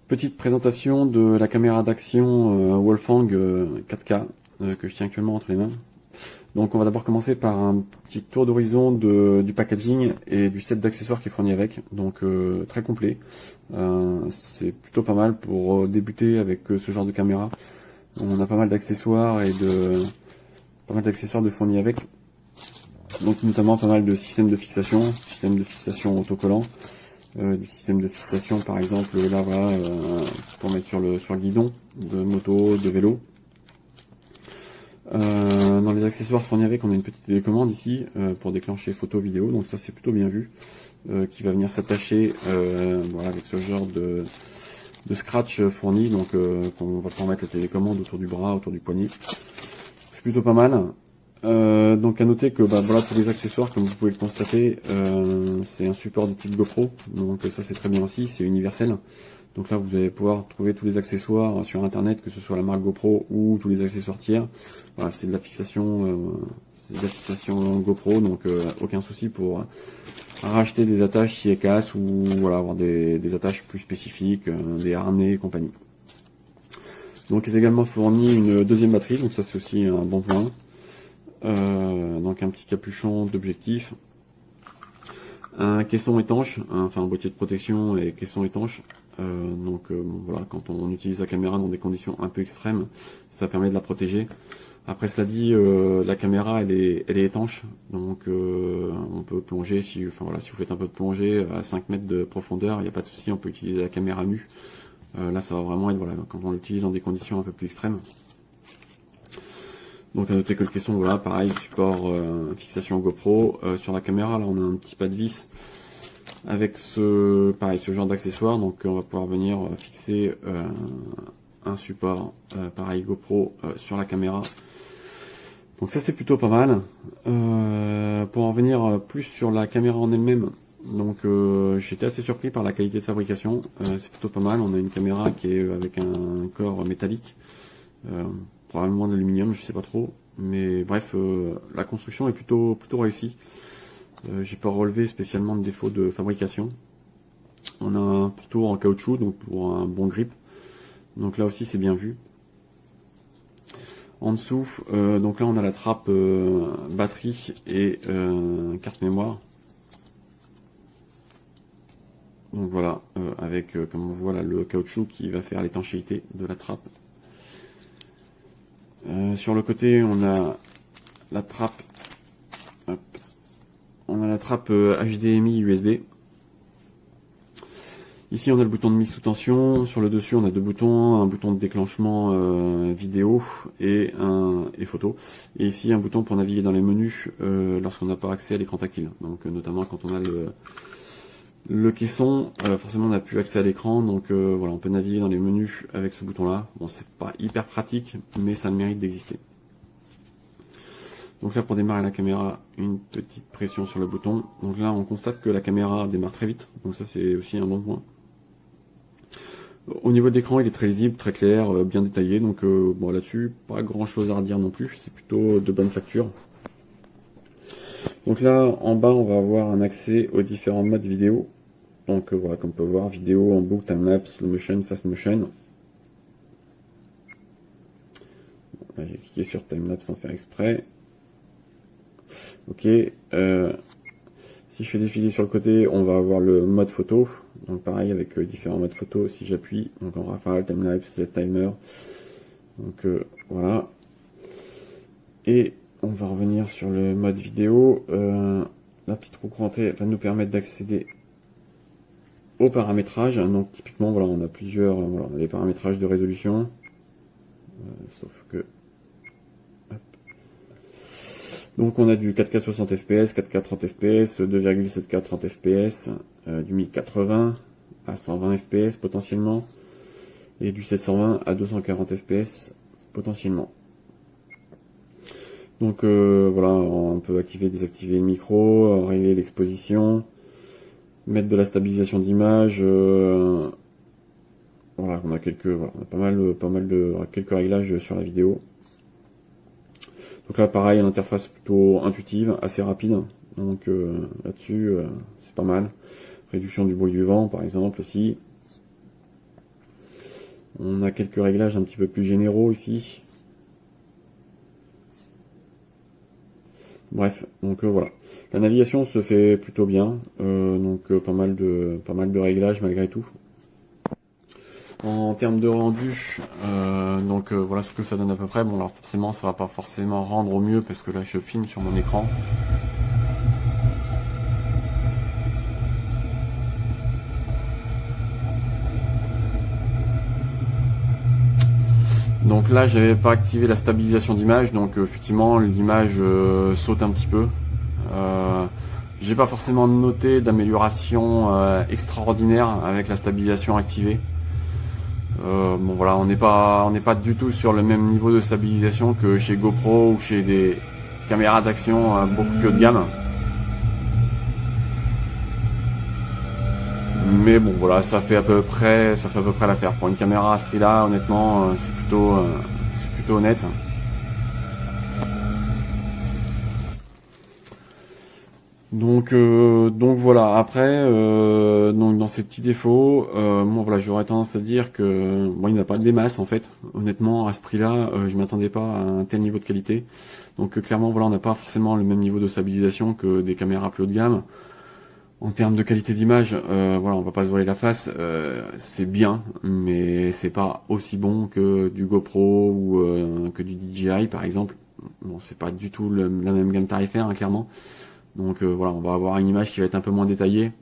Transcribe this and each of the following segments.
Petite présentation de la caméra d'action Wolfang 4K que je tiens actuellement entre les mains. Donc on va d'abord commencer par un petit tour d'horizon du packaging et du set d'accessoires qui est fourni avec. Donc très complet. C'est plutôt pas mal pour débuter avec ce genre de caméra. On a pas mal d'accessoires de fournis avec. Donc notamment pas mal de systèmes de fixation autocollant. Du système de fixation par exemple là voilà pour mettre sur le guidon de moto, de vélo. Dans les accessoires fournis avec, on a une petite télécommande ici pour déclencher photo vidéo, donc ça c'est plutôt bien vu, qui va venir s'attacher voilà, avec ce genre de scratch fourni, donc qu'on va pouvoir mettre la télécommande autour du bras, autour du poignet. C'est plutôt pas mal. Donc à noter que voilà, tous les accessoires, comme vous pouvez le constater, c'est un support de type GoPro, donc ça c'est très bien aussi, c'est universel. Donc là vous allez pouvoir trouver tous les accessoires sur internet, que ce soit la marque GoPro ou tous les accessoires tiers. Voilà, c'est de la fixation GoPro, donc aucun souci pour racheter des attaches si elles cassent ou voilà, avoir des attaches plus spécifiques, des harnais et compagnie. Donc il est également fourni une deuxième batterie, donc ça c'est aussi un bon point. Donc un petit capuchon d'objectif, un caisson étanche, enfin un boîtier de protection et caisson étanche. Bon, voilà, quand on utilise la caméra dans des conditions un peu extrêmes, ça permet de la protéger. Après cela dit, la caméra elle est étanche, donc on peut plonger si vous faites un peu de plongée à 5 mètres de profondeur, il n'y a pas de souci, on peut utiliser la caméra nue. Là ça va vraiment être voilà, quand on l'utilise dans des conditions un peu plus extrêmes. Donc à noter que le caisson, voilà, pareil, support fixation GoPro. Sur la caméra, là on a un petit pas de vis avec ce genre d'accessoire. Donc on va pouvoir venir fixer un support pareil GoPro sur la caméra. Donc ça c'est plutôt pas mal. Pour en revenir plus sur la caméra en elle-même, donc j'étais assez surpris par la qualité de fabrication. C'est plutôt pas mal. On a une caméra qui est avec un corps métallique. Probablement d'aluminium, je sais pas trop, mais bref, la construction est plutôt réussie. J'ai pas relevé spécialement de défauts de fabrication. On a un pourtour en caoutchouc, donc pour un bon grip. Donc là aussi c'est bien vu. En dessous, donc là on a la trappe batterie et carte mémoire. Donc voilà, avec comme on voit là le caoutchouc qui va faire l'étanchéité de la trappe. Sur le côté, on a la trappe, HDMI USB. Ici, on a le bouton de mise sous tension. Sur le dessus, on a deux boutons, un bouton de déclenchement vidéo et photo. Et ici, un bouton pour naviguer dans les menus lorsqu'on n'a pas accès à l'écran tactile. Donc, notamment quand on a le caisson, forcément on n'a plus accès à l'écran, donc voilà, on peut naviguer dans les menus avec ce bouton là. Bon, c'est pas hyper pratique, mais ça a le mérite d'exister. Donc là, pour démarrer la caméra, une petite pression sur le bouton. Donc là on constate que la caméra démarre très vite, donc ça c'est aussi un bon point. Au niveau de l'écran, il est très lisible, très clair, bien détaillé, donc bon, là-dessus pas grand chose à redire non plus, c'est plutôt de bonne facture. Donc là en bas on va avoir un accès aux différents modes vidéo. Donc voilà, comme on peut voir, vidéo en boucle, timelapse, slow motion, fast motion. Là j'ai cliqué sur timelapse sans faire exprès. Ok. Si je fais défiler sur le côté, on va avoir le mode photo. Donc pareil avec différents modes photo. Si j'appuie, donc en rafale, timelapse, set timer. Donc voilà. Et on va revenir sur le mode vidéo. La petite roue crantée va nous permettre d'accéder au paramétrage. Donc typiquement voilà, on a plusieurs, voilà, on a des paramétrages de résolution, sauf que hop. Donc on a du 4K 60 fps, 4K 30 fps, 2,7K 30 fps, du 1080 à 120 fps potentiellement, et du 720 à 240 fps potentiellement. Donc voilà, on peut activer, désactiver le micro, régler l'exposition, mettre de la stabilisation d'image. Voilà, on a on a pas mal de quelques réglages sur la vidéo. Donc là, pareil, une interface plutôt intuitive, assez rapide. Donc là-dessus, c'est pas mal. Réduction du bruit du vent, par exemple, aussi. On a quelques réglages un petit peu plus généraux ici. Bref, donc voilà. La navigation se fait plutôt bien, donc pas mal de réglages malgré tout. En termes de rendu, voilà ce que ça donne à peu près. Bon, alors forcément, ça va pas forcément rendre au mieux parce que là, je filme sur mon écran. Donc là, j'avais pas activé la stabilisation d'image, donc effectivement, l'image saute un petit peu. J'ai pas forcément noté d'amélioration extraordinaire avec la stabilisation activée. Bon voilà, on n'est pas du tout sur le même niveau de stabilisation que chez GoPro ou chez des caméras d'action beaucoup plus haut de gamme. Mais bon voilà, ça fait à peu près l'affaire. Pour une caméra à ce prix-là, honnêtement, c'est plutôt honnête. Donc voilà. Après, donc dans ces petits défauts, moi voilà, j'aurais tendance à dire que bon, il n'y a pas des masses en fait. Honnêtement, à ce prix-là, je m'attendais pas à un tel niveau de qualité. Donc clairement, voilà, on n'a pas forcément le même niveau de stabilisation que des caméras plus haut de gamme. En termes de qualité d'image, voilà, on va pas se voiler la face, c'est bien, mais c'est pas aussi bon que du GoPro ou que du DJI par exemple. Bon, c'est pas du tout la même gamme tarifaire, hein, clairement. Donc voilà, on va avoir une image qui va être un peu moins détaillée.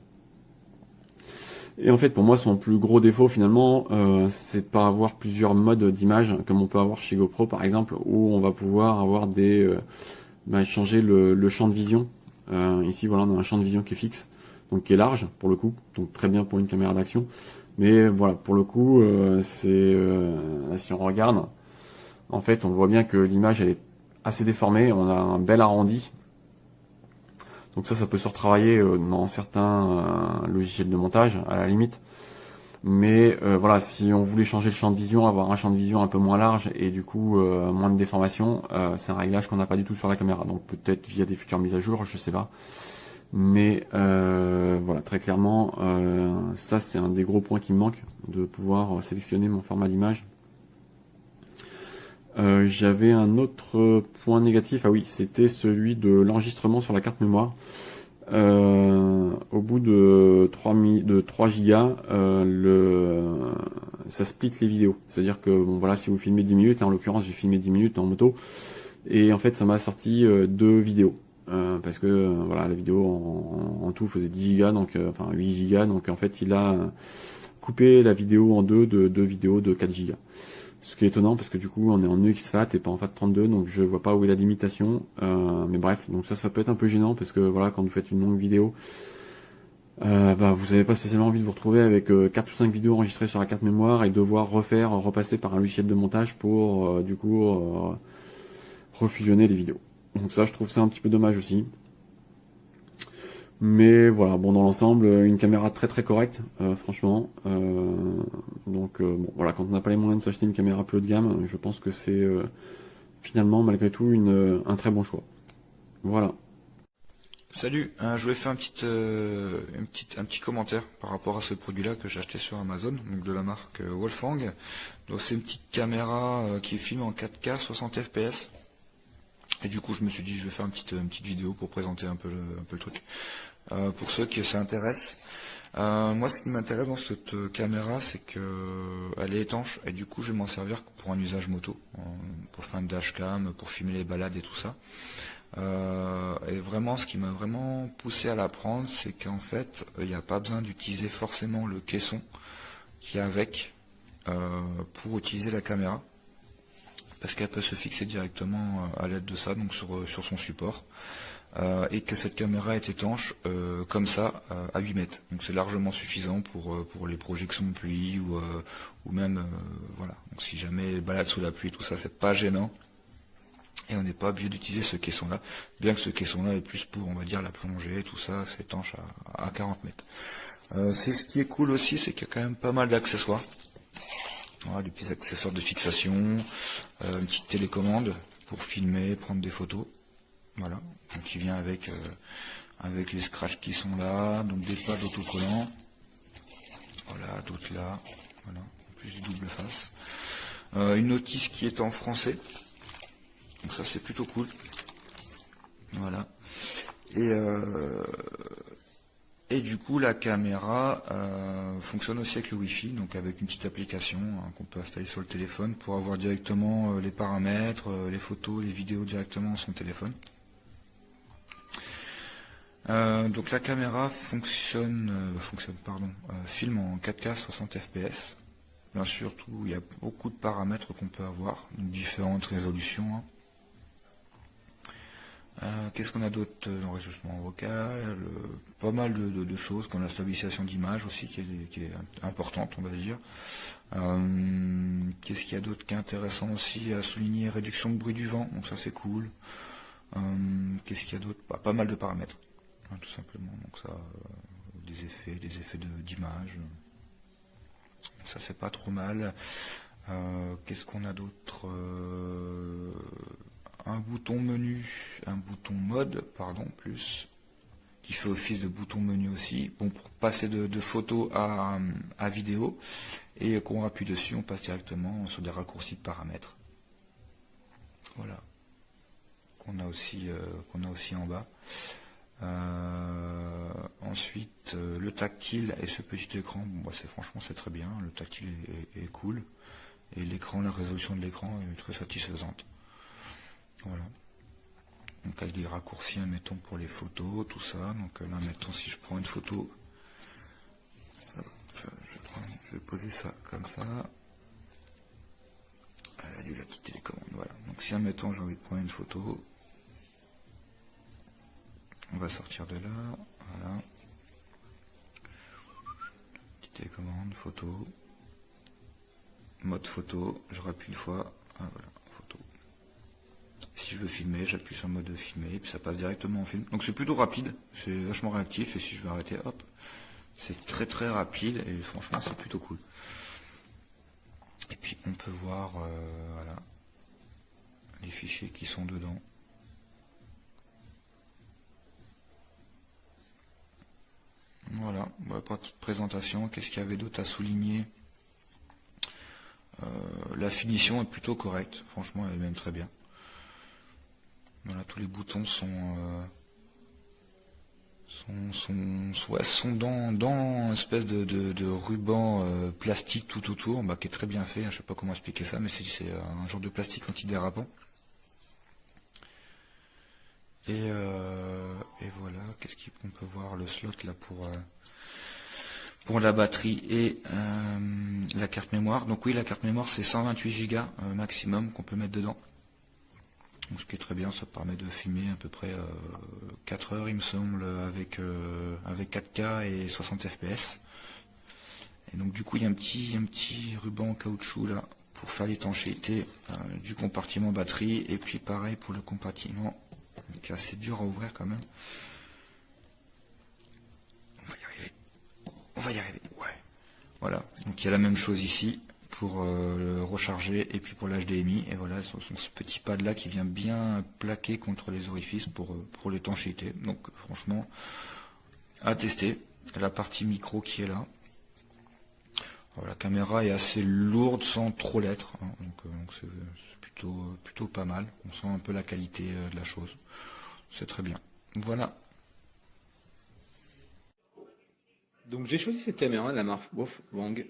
Et en fait, pour moi, son plus gros défaut finalement, c'est de pas avoir plusieurs modes d'image comme on peut avoir chez GoPro par exemple, où on va pouvoir avoir changer le champ de vision. Ici, voilà, on a un champ de vision qui est fixe, donc qui est large pour le coup, donc très bien pour une caméra d'action. Mais voilà, pour le coup, si on regarde, en fait, on voit bien que l'image elle est assez déformée, on a un bel arrondi. Donc ça peut se retravailler dans certains logiciels de montage, à la limite. Mais voilà, si on voulait changer le champ de vision, avoir un champ de vision un peu moins large et du coup moins de déformation, c'est un réglage qu'on n'a pas du tout sur la caméra. Donc peut-être via des futures mises à jour, je sais pas. Mais voilà, très clairement, ça c'est un des gros points qui me manque, de pouvoir sélectionner mon format d'image. J'avais un autre point négatif, ah oui, c'était celui de l'enregistrement sur la carte mémoire. Au bout de 3 gigas, ça split les vidéos. C'est-à-dire que bon voilà, si vous filmez 10 minutes, là en l'occurrence j'ai filmé 10 minutes en moto, et en fait ça m'a sorti 2 vidéos. Parce que voilà, la vidéo en tout faisait 10 gigas, donc enfin 8 gigas, donc en fait il a coupé la vidéo en deux vidéos de 4 gigas. Ce qui est étonnant parce que du coup on est en UXFAT et pas en FAT32, donc je vois pas où est la limitation. Mais bref, donc ça peut être un peu gênant parce que voilà, quand vous faites une longue vidéo, vous n'avez pas spécialement envie de vous retrouver avec 4 ou 5 vidéos enregistrées sur la carte mémoire et devoir repasser par un logiciel de montage pour du coup refusionner les vidéos. Donc ça, je trouve ça un petit peu dommage aussi. Mais voilà, bon, dans l'ensemble, une caméra très très correcte, franchement. Donc bon, voilà, quand on n'a pas les moyens de s'acheter une caméra plus haut de gamme, je pense que c'est finalement malgré tout un très bon choix. Voilà. Salut, je voulais faire un petit commentaire par rapport à ce produit-là que j'ai acheté sur Amazon, donc de la marque Wolfgang. Donc c'est une petite caméra qui filme en 4K 60 fps. Et du coup, je me suis dit, je vais faire une petite vidéo pour présenter un peu le truc. Pour ceux qui s'intéressent, moi, ce qui m'intéresse dans cette caméra, c'est que elle est étanche et du coup, je vais m'en servir pour un usage moto, pour faire une dashcam, pour filmer les balades et tout ça. Et vraiment, ce qui m'a vraiment poussé à la prendre, c'est qu'en fait, il n'y a pas besoin d'utiliser forcément le caisson qui est avec pour utiliser la caméra. Parce qu'elle peut se fixer directement à l'aide de ça, donc sur son support, et que cette caméra est étanche comme ça à 8 mètres. Donc c'est largement suffisant pour les projections de pluie ou même voilà. Donc si jamais balade sous la pluie, tout ça, c'est pas gênant. Et on n'est pas obligé d'utiliser ce caisson-là, bien que ce caisson-là est plus pour, on va dire, la plongée, tout ça, c'est étanche à 40 mètres. C'est ce qui est cool aussi, c'est qu'il y a quand même pas mal d'accessoires. Voilà, des petits accessoires de fixation, une petite télécommande pour filmer, prendre des photos. Voilà, donc qui vient avec les scratchs qui sont là, donc des pads autocollants. Voilà, d'autres là. Voilà, plus du double face. Une notice qui est en français, donc ça c'est plutôt cool. Voilà. Et du coup la caméra fonctionne aussi avec le Wi-Fi, donc avec une petite application qu'on peut installer sur le téléphone pour avoir directement les paramètres, les photos, les vidéos directement sur son téléphone. Donc la caméra filme en 4K 60 fps. Bien sûr, il y a beaucoup de paramètres qu'on peut avoir, donc différentes résolutions. Qu'est-ce qu'on a d'autre? L'enregistrement vocal, pas mal de choses, comme la stabilisation d'image aussi, qui est importante, on va dire. Qu'est-ce qu'il y a d'autre qui est intéressant aussi à souligner? Réduction de bruit du vent, donc ça c'est cool. Qu'est-ce qu'il y a d'autre? Pas mal de paramètres, hein, tout simplement. Donc ça, des effets d'image. Ça c'est pas trop mal. Qu'est-ce qu'on a d'autre? Un bouton mode, plus, qui fait office de bouton menu aussi, bon, pour passer de photo à vidéo, et quand on appuie dessus, on passe directement sur des raccourcis de paramètres. Voilà, qu'on a aussi en bas. Ensuite, le tactile et ce petit écran, bon, franchement c'est très bien, le tactile est cool, et l'écran, la résolution de l'écran est très satisfaisante. Voilà. Donc avec des raccourcis, mettons, pour les photos, tout ça. Donc là, mettons, si je prends une photo, je vais poser ça comme ça. Allez, la petite télécommande, voilà. Donc si, mettons, j'ai envie de prendre une photo, on va sortir de là, voilà. Petite télécommande, photo, mode photo, je rappuie une fois, voilà. Si je veux filmer, j'appuie sur le mode de filmer, et puis ça passe directement en film. Donc c'est plutôt rapide, c'est vachement réactif, et si je veux arrêter, hop, c'est très très rapide, et franchement c'est plutôt cool. Et puis on peut voir voilà, les fichiers qui sont dedans. Voilà, petite présentation. Qu'est-ce qu'il y avait d'autre à souligner? La finition est plutôt correcte, franchement elle est même très bien. Voilà, tous les boutons sont dans une espèce de ruban plastique tout autour, qui est très bien fait, hein, je sais pas comment expliquer ça, mais c'est un genre de plastique antidérapant. Et voilà, qu'est-ce qu'on peut voir? Le slot là pour la batterie et la carte mémoire. Donc oui, la carte mémoire c'est 128 Go maximum qu'on peut mettre dedans. Donc, ce qui est très bien, ça permet de filmer à peu près 4 heures il me semble avec 4K et 60 fps. Et donc du coup il y a un petit ruban en caoutchouc là pour faire l'étanchéité du compartiment batterie, et puis pareil pour le compartiment qui est assez dur à ouvrir quand même. On va y arriver, ouais. Voilà, donc il y a la même chose ici pour le recharger, et puis pour l'HDMI, et voilà, ce petit pad là qui vient bien plaquer contre les orifices pour l'étanchéité. Donc franchement à tester. La partie micro qui est là. Alors, la caméra est assez lourde sans trop l'être, hein, donc c'est plutôt pas mal. On sent un peu la qualité de la chose, c'est très bien. Voilà. Donc j'ai choisi cette caméra de la marque Wolfwang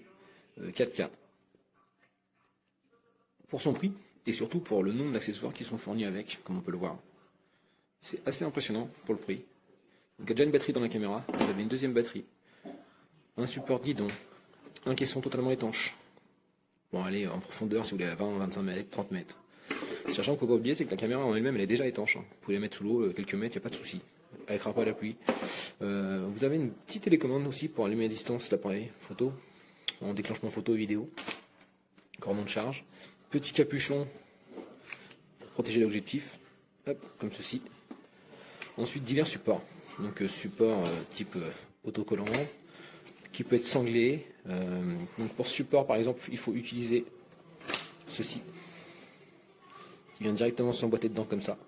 4K pour son prix et surtout pour le nombre d'accessoires qui sont fournis avec, comme on peut le voir. C'est assez impressionnant pour le prix. Donc il y a déjà une batterie dans la caméra, vous avez une deuxième batterie, un support guidon, un caisson totalement étanche. Bon, allez, en profondeur si vous voulez à 20, 25 mètres, 30 mètres. Sachant qu'il ne faut pas oublier, c'est que la caméra en elle-même elle est déjà étanche, hein. Vous pouvez la mettre sous l'eau quelques mètres, il n'y a pas de souci. Elle craint pas la pluie. Vous avez une petite télécommande aussi pour allumer à distance l'appareil photo, en déclenchement photo et vidéo. Cordon de charge. Petit capuchon pour protéger l'objectif, comme ceci. Ensuite divers supports. Donc support type autocollant, qui peut être sanglé. Donc pour ce support par exemple, il faut utiliser ceci, qui vient directement s'emboîter dedans comme ça.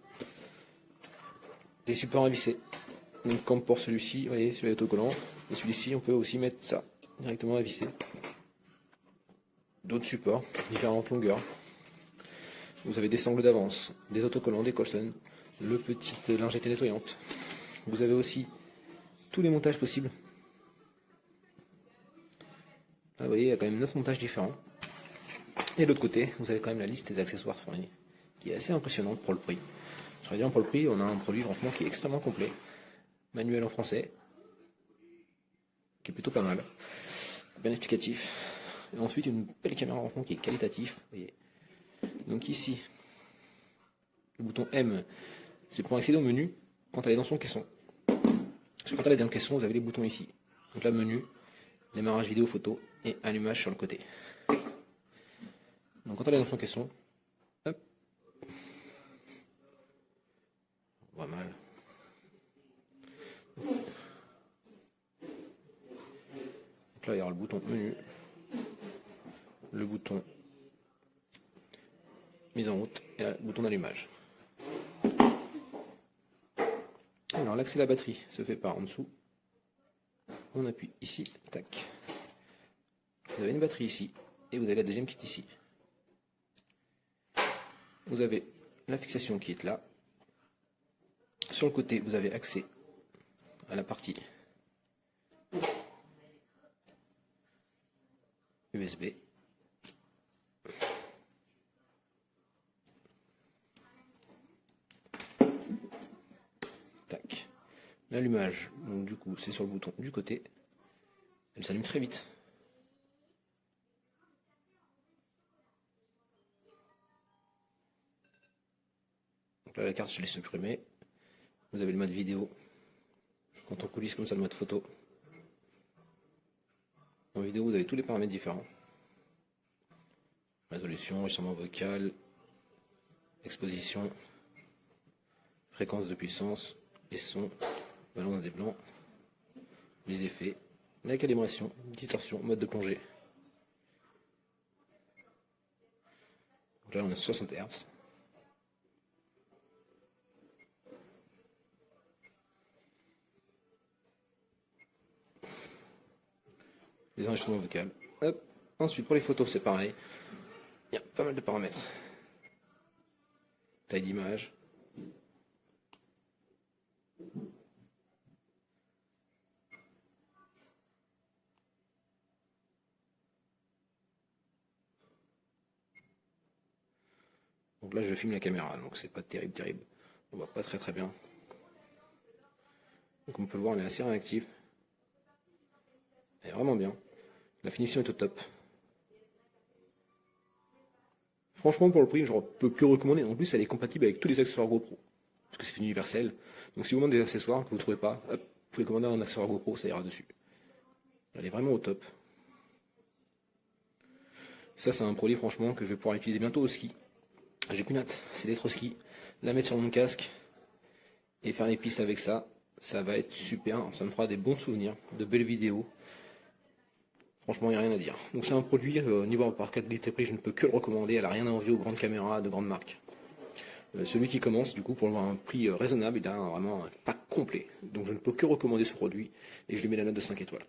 Des supports à visser. Donc comme pour celui-ci, vous voyez, celui autocollant, et celui-ci on peut aussi mettre ça directement à visser. d'autres supports, différentes longueurs. Vous avez des sangles d'avance, des autocollants, des Colson, le petit lingette nettoyante. Vous avez aussi tous les montages possibles. Là, vous voyez, il y a quand même 9 montages différents. Et de l'autre côté, vous avez quand même la liste des accessoires fournis, qui est assez impressionnante pour le prix. Je veux dire, pour le prix, on a un produit franchement qui est extrêmement complet. Manuel en français, qui est plutôt pas mal. Bien explicatif. Et ensuite, une belle caméra franchement qui est qualitative. Vous voyez. Donc ici, le bouton M, c'est pour accéder au menu quand elle est dans son caisson. Parce que quand elle est dans le caisson, vous avez les boutons ici. Donc là, menu, démarrage vidéo, photo et allumage sur le côté. Donc quand elle est dans son caisson, hop, on voit mal. Donc là, il y aura le bouton menu, le bouton mise en route et le bouton d'allumage. Alors l'accès à la batterie se fait par en dessous. On appuie ici, tac. Vous avez une batterie ici et vous avez la deuxième qui est ici. Vous avez la fixation qui est là. Sur le côté, vous avez accès à la partie USB. Tac. L'allumage, donc du coup, c'est sur le bouton du côté. Elle s'allume très vite. Donc là, la carte, je l'ai supprimée. Vous avez le mode vidéo. Quand on coulisse comme ça, le mode photo. En vidéo, vous avez tous les paramètres différents. Résolution, enregistrement vocal, exposition, fréquence de puissance, les sons, balance des blancs, les effets, la calibration, distorsion, mode de plongée. Donc là, on a 60 Hz. Les enregistrements vocaux. Hop. Ensuite, pour les photos, c'est pareil. Il y a pas mal de paramètres. Taille d'image. Donc là, je filme la caméra, donc c'est pas terrible. On voit pas très bien. Donc on peut le voir, elle est assez réactive. Elle est vraiment bien. La finition est au top. Franchement, pour le prix, je ne peux que recommander. En plus, elle est compatible avec tous les accessoires GoPro. Parce que c'est universel. Donc si vous demandez des accessoires que vous ne trouvez pas, hop, vous pouvez commander un accessoire GoPro, ça ira dessus. Elle est vraiment au top. Ça, c'est un produit, franchement, que je vais pouvoir utiliser bientôt au ski. J'ai qu'une hâte, c'est d'être au ski, la mettre sur mon casque et faire les pistes avec ça. Ça va être super, ça me fera des bons souvenirs, de belles vidéos. Franchement, il n'y a rien à dire. Donc c'est un produit, niveau par qualité-prix, je ne peux que le recommander. Elle n'a rien à envier aux grandes caméras de grandes marques. Celui qui commence, du coup, pour avoir un prix raisonnable, il a vraiment un pack complet. Donc je ne peux que recommander ce produit et je lui mets la note de 5 étoiles.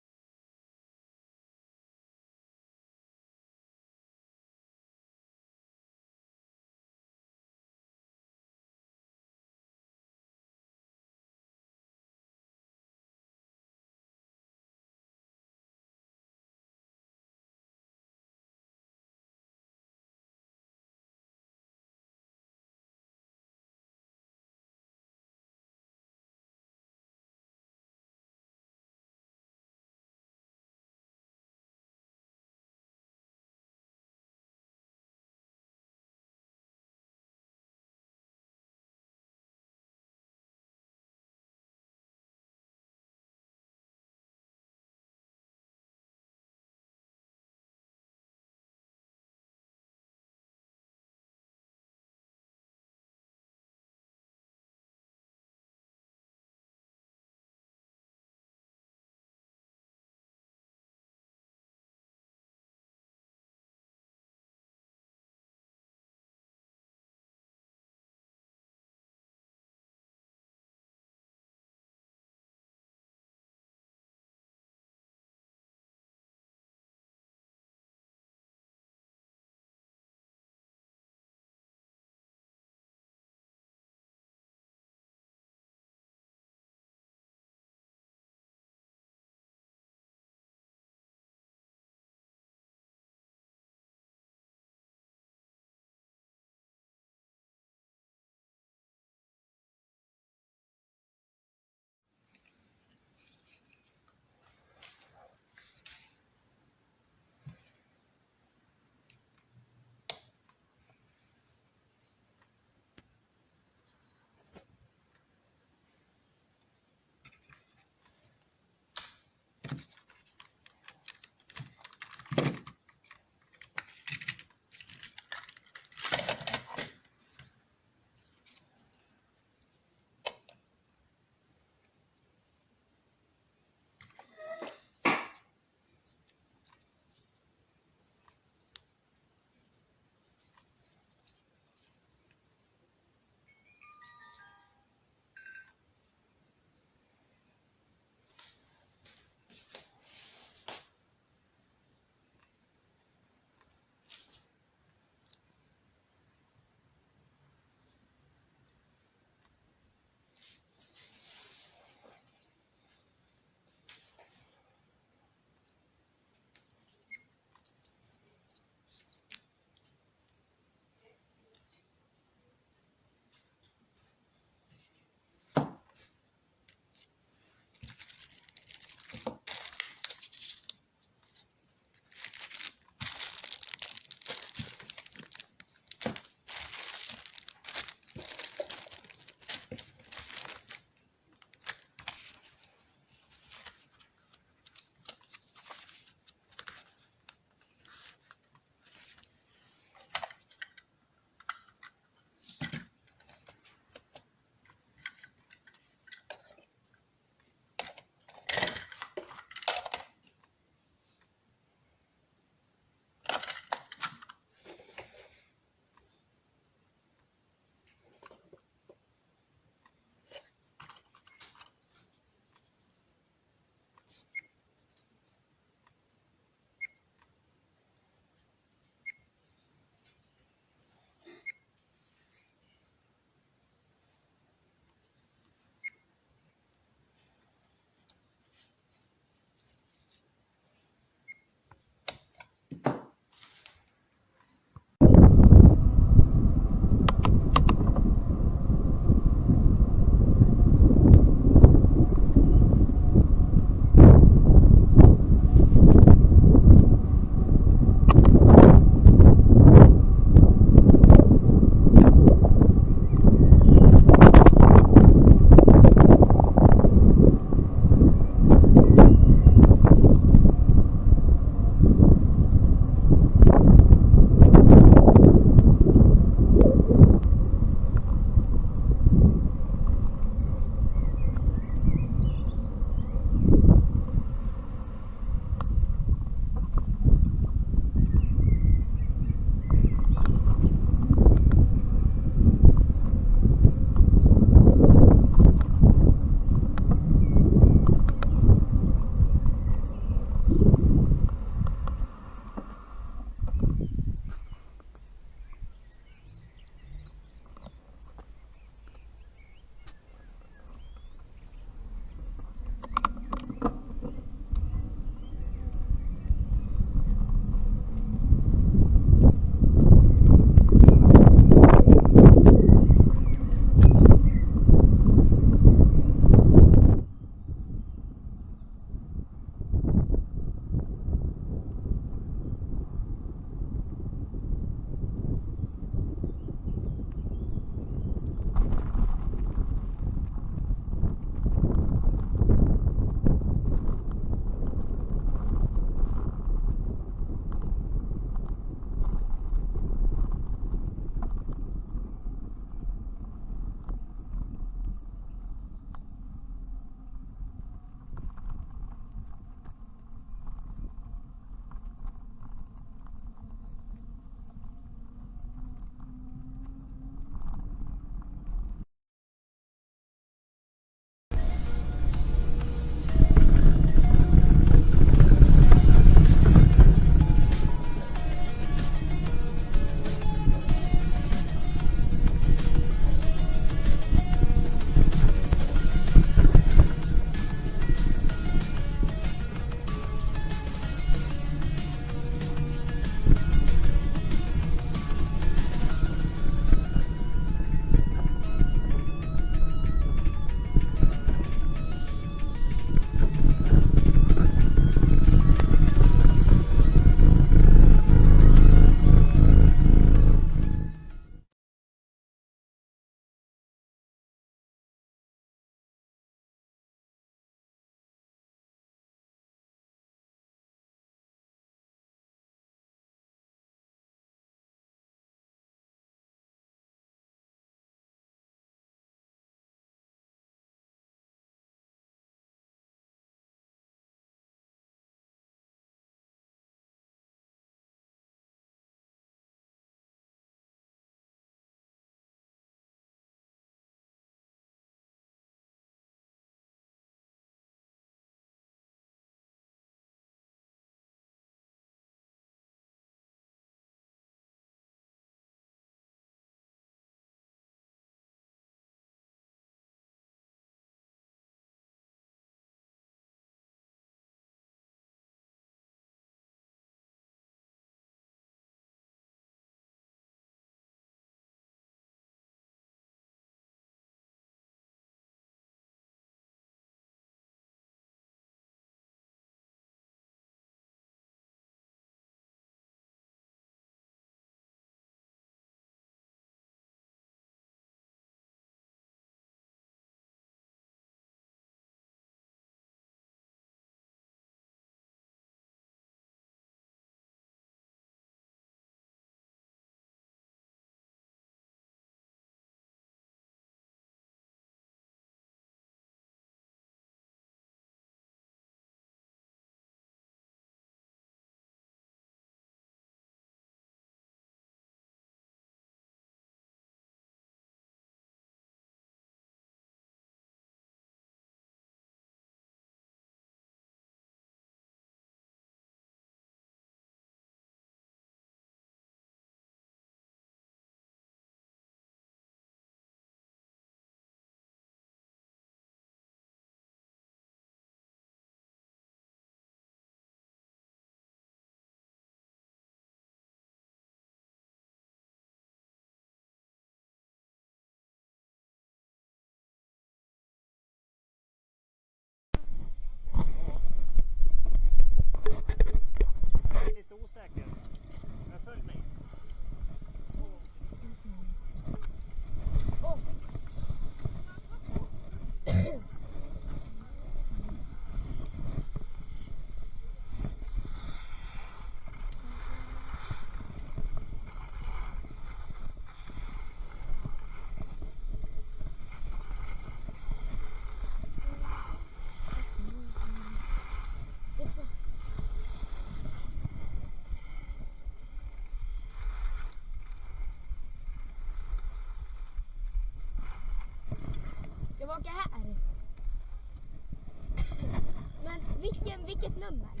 normal.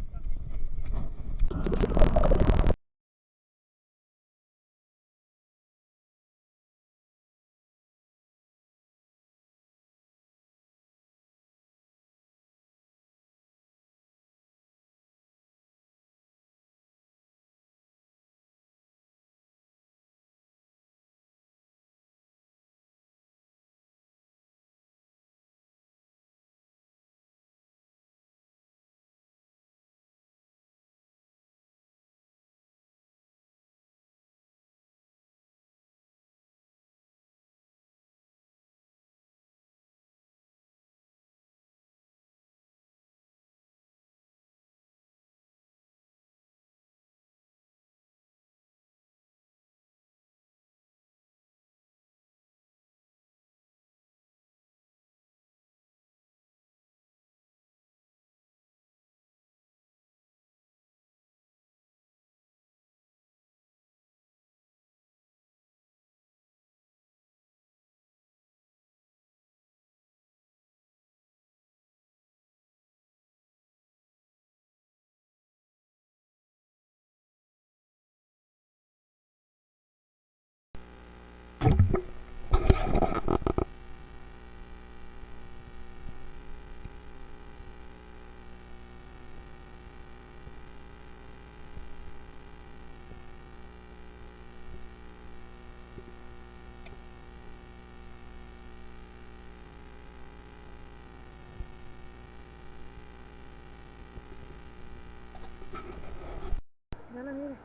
Yana mire.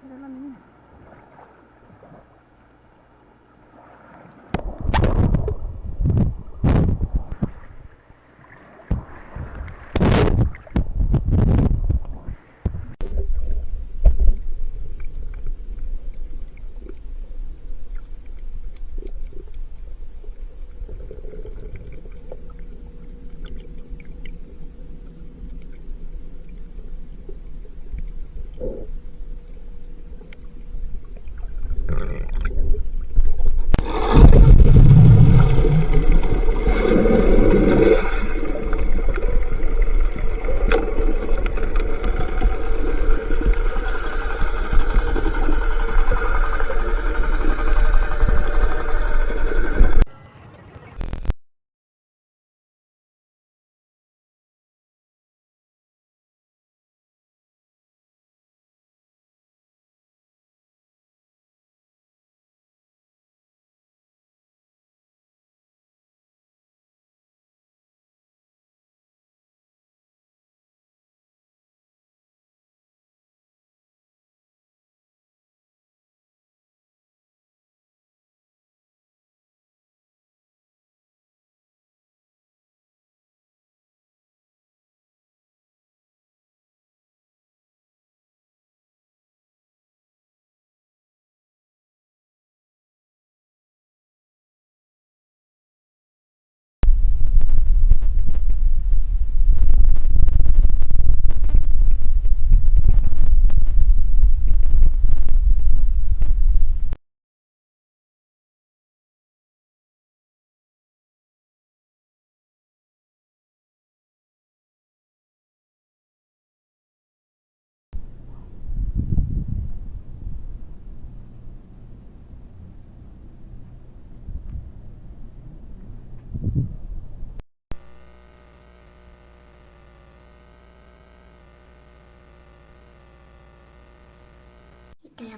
Mira la niña. Y te la